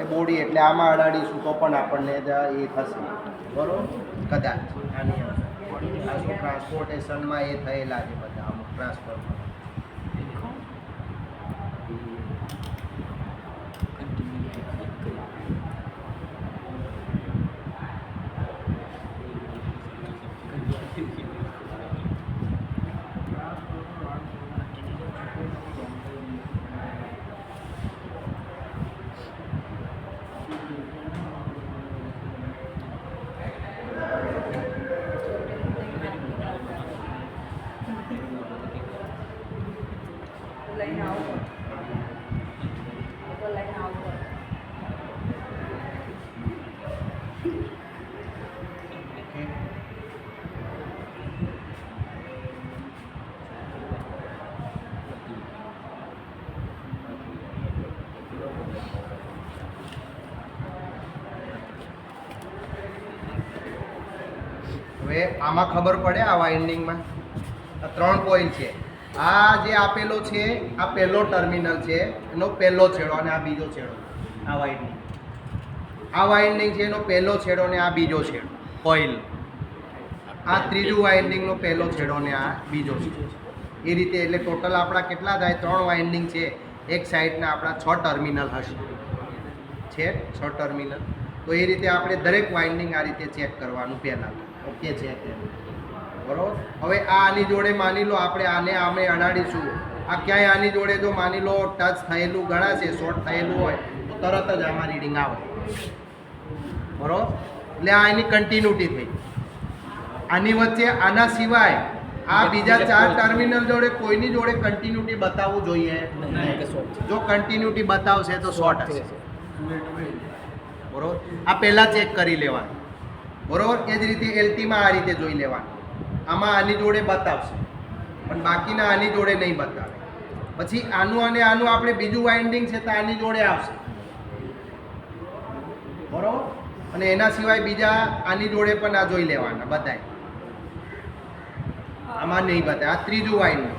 એ body એટલે આમાં અડાડીશું તો પણ આપણને એ થશે બરાબર કદાચ આની આ શું ટ્રાન્સપોર્ટેશનમાં એ થયેલા છે બધા અમુક ટ્રાન્સફરમાં લઈને આવો લઈને આવો હવે આમાં ખબર પડે આ વાઇન્ડિંગમાં આ 3 કોઇલ છે આ જે આપેલો છે આ પહેલો ટર્મિનલ છે એનો પહેલો છેડો અને આ બીજો છેડો આ વાઇન્ડિંગ છે એનો પહેલો છેડો ને આ બીજો છેડો કોઇલ આ ત્રીજું વાઇન્ડિંગનો પહેલો છેડો ને આ બીજો છેડો એ રીતે એટલે ટોટલ આપણા કેટલા થાય 3 વાઇન્ડિંગ છે એક સાઈડના આપણા 6 ટર્મિનલ હશે છે 6 ટર્મિનલ તો એ રીતે આપણે દરેક વાઇન્ડિંગ આ રીતે ચેક કરવાનું પહેલાં ઓકે છે બરાબર હવે આ આની જોડે માની લો આપણે આને આમે અડાડીશું આ ક્યાંય આની જોડે જો માની લો ટચ થયેલું ગણાશે શોર્ટ થયેલું હોય તો તરત જ આમાં રીડિંગ આવે બરાબર એટલે આ એની કન્ટિન્યુટી થઈ આની વચ્ચે આના સિવાય આ બીજા 4 ટર્મિનલ જોડે કોઈની જોડે કન્ટિન્યુટી બતાવવું જોઈએ જો કન્ટિન્યુટી બતાવશે તો શોર્ટ હશે બરાબર આ પહેલાં ચેક કરી લેવાનું બરાબર એ જ રીતે એલટીમાં આ રીતે જોઈ લેવાનું આમાં આની જોડે બતાવશે પણ બાકીના આની જોડે નહીં બતાવે પછી આનું અને આનું આપણે બીજું વાઇન્ડિંગ છે તો આની જોડે આવશે બરાબર અને એના સિવાય બીજા આની જોડે પણ આ જોઈ લેવાના બધાય આમાં નહીં બતાવે આ ત્રીજું વાઇન્ડિંગ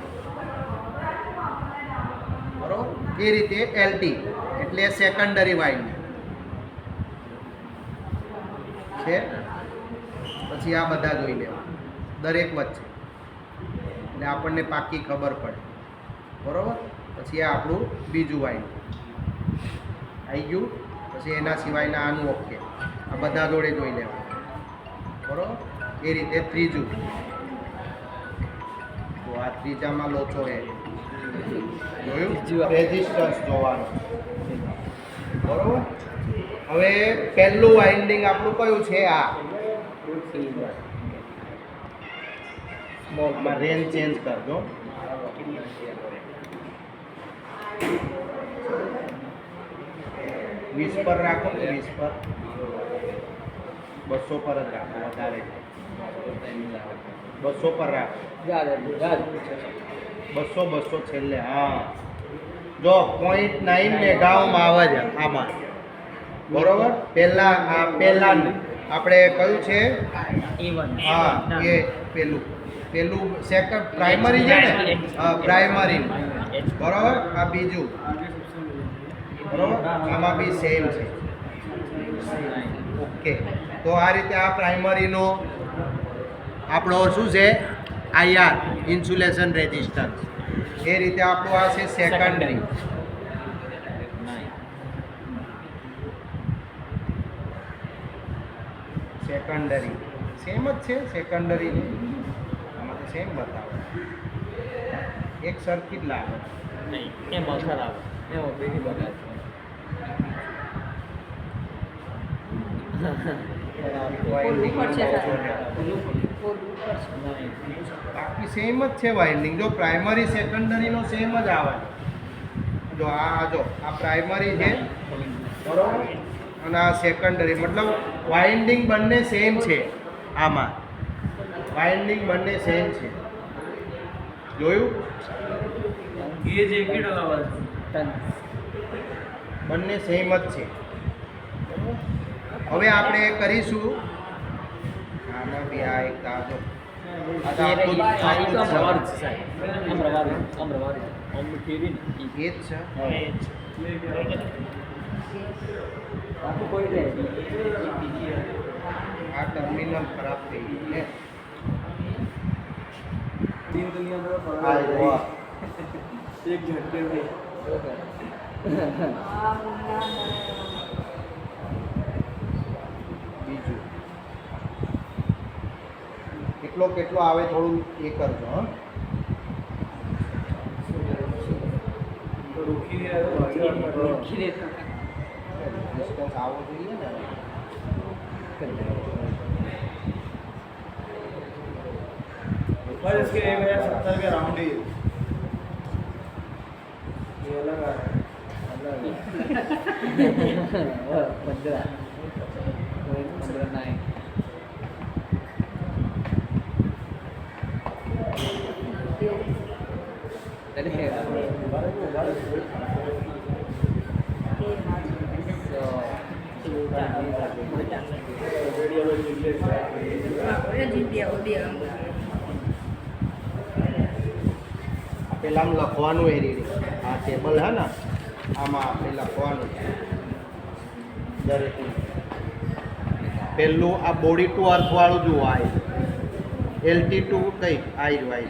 બરાબર એ રીતે એલટી એટલે સેકન્ડરી વાઇન્ડિંગ છે પછી આ બધા જોઈ લેવા દરેક વચ્ચે એટલે આપણને પાકી ખબર પડે બરાબર પછી આ આપણું બીજું વાઇન્ડિંગ આવી ગયું પછી એના સિવાયના આનું ઓકે આ બધા જોડે જોઈ લેવા બરાબર એ રીતે ત્રીજું તો આ ત્રીજામાં લોચો એ જોયું રેઝિસ્ટન્સ જોવાનું બરાબર હવે પહેલું વાઇન્ડિંગ આપણું કયું છે આ સ્મોલમાં રેન્જ ચેન્જ કરજો 20 પર રાખો 20 પર 200 પર જ રાખો વધારે 200 પર રાખો 200 છેલ્લે હા જો 0.9 મેગાઓમાં આવે છે આમાં બરોબર પહેલા આપણે કયું છે હા એ પેલું સેકન્ડ પ્રાઇમરી છે ને હા પ્રાઇમરી બરોબર આ બીજું બરોબર આમાં બી સેમ છે ઓકે તો આ રીતે આ પ્રાઇમરીનો આપણો શું છે આઈઆર ઇન્સ્યુલેશન રેઝિસ્ટન્સ એ રીતે આપણું આ છે સેકન્ડરી સેકન્ડરી સેમ જ છે સેકન્ડરી આમાં તો સેમ બતાવે એક સરખી જ લાગે નહીં એમ અસર આવે એમ બેની બગાડ બાકી સેમ જ છે વાઇન્ડિંગ જો પ્રાઇમરી સેકન્ડરીનો સેમ જ આવે જો આ પ્રાઇમરી છે બરોબર અને આ સેકન્ડરી મતલબ વાઇન્ડિંગ બંને સેમ છે આમાં વાઇન્ડિંગ બંને સેમ છે જોયું એ જે કેડો અવાજ બંને સેમ જ છે હવે આપણે કરીશું આમાં બી આ એક તાજો એ જ છે આખું કોઈ દે આ ટર્મિનલ ખરાબ થઈ ગયું ને દિન દુનિયા આ જોવા. એક ઝટકે ભાઈ આ મુન્ના બીજું કેટલો કેટલો આવે થોડું એ કરજો હા રોકી દે રોકી દે ડિસ્ટન્સ આવવો જોઈએ ને बस इसके 1070 के राउंड ही ये अलग आ रहा है अलग 15 नहीं પેલામાં લખવાનું એ રીતે આ ટેબલ હે ને આમાં આપણે લખવાનું દરેક પહેલું આ બોડી ટુ અર્થવાળું જુઓ આ LT ટુ કઈ આવી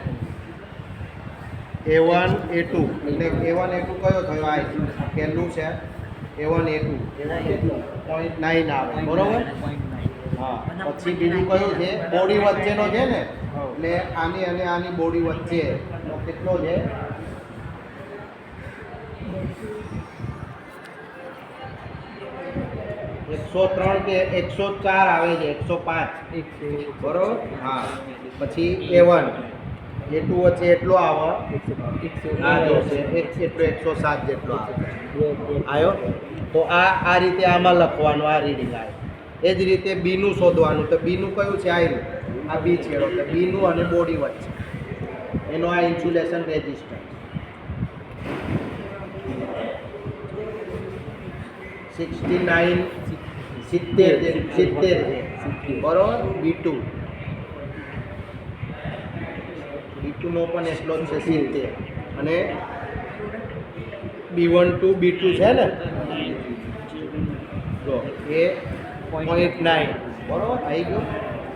A1 A2 એટલે A1 A2 કયો થયો આ પહેલું છે A1 A2 .9 આવે બરોબર હા પછી બીજું કયું છે બોડી વચ્ચેનો છે ને એટલે આની અને આની બોડી વચ્ચે કેટલો છે $103 કે 104 આવે છે 105 બરોબર હા પછી A1 A2 વચ્ચે એટલો આવે આ જો છે એટલો 107 જેટલો આવે આવ્યો તો આ રીતે આમાં લખવાનું આ રીડિંગ આવે એ જ રીતે બીનું શોધવાનું તો બીનું કયું છે આ બી છેડો તો બીનું અને બોડી વચ્ચે એનો આ ઇન્સ્યુલેશન રેઝિસ્ટન્સ 69 70 છે બરોબર B2 નો પણ એટલો જ છે 70 અને B1 to B2 છે ને જો એ 0.9 બરોબર આવી ગયો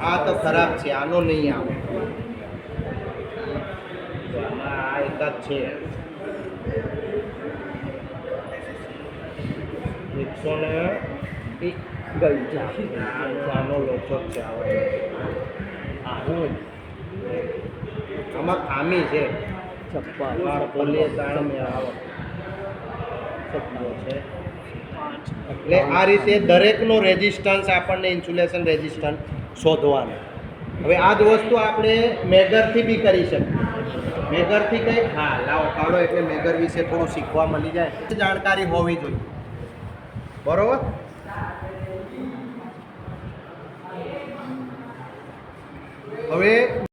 આ તો ખરાબ છે આનો નહીં આવે આ એક જ છે 100 આનો લોચો જ છે આમાં ખામી છે બોલીએ તાણ આવે છે એટલે આ રીતે દરેકનો રેઝિસ્ટન્સ આપણને ઇન્સ્યુલેશન રેઝિસ્ટન્સ શોધવાનો હવે આ જ વસ્તુ આપણે મેગરથી બી કરી શકીએ મેગરથી કંઈ હા લાવો કાઢો એટલે મેગર વિશે થોડું શીખવા મળી જાય જાણકારી હોવી જોઈએ બરોબર હવે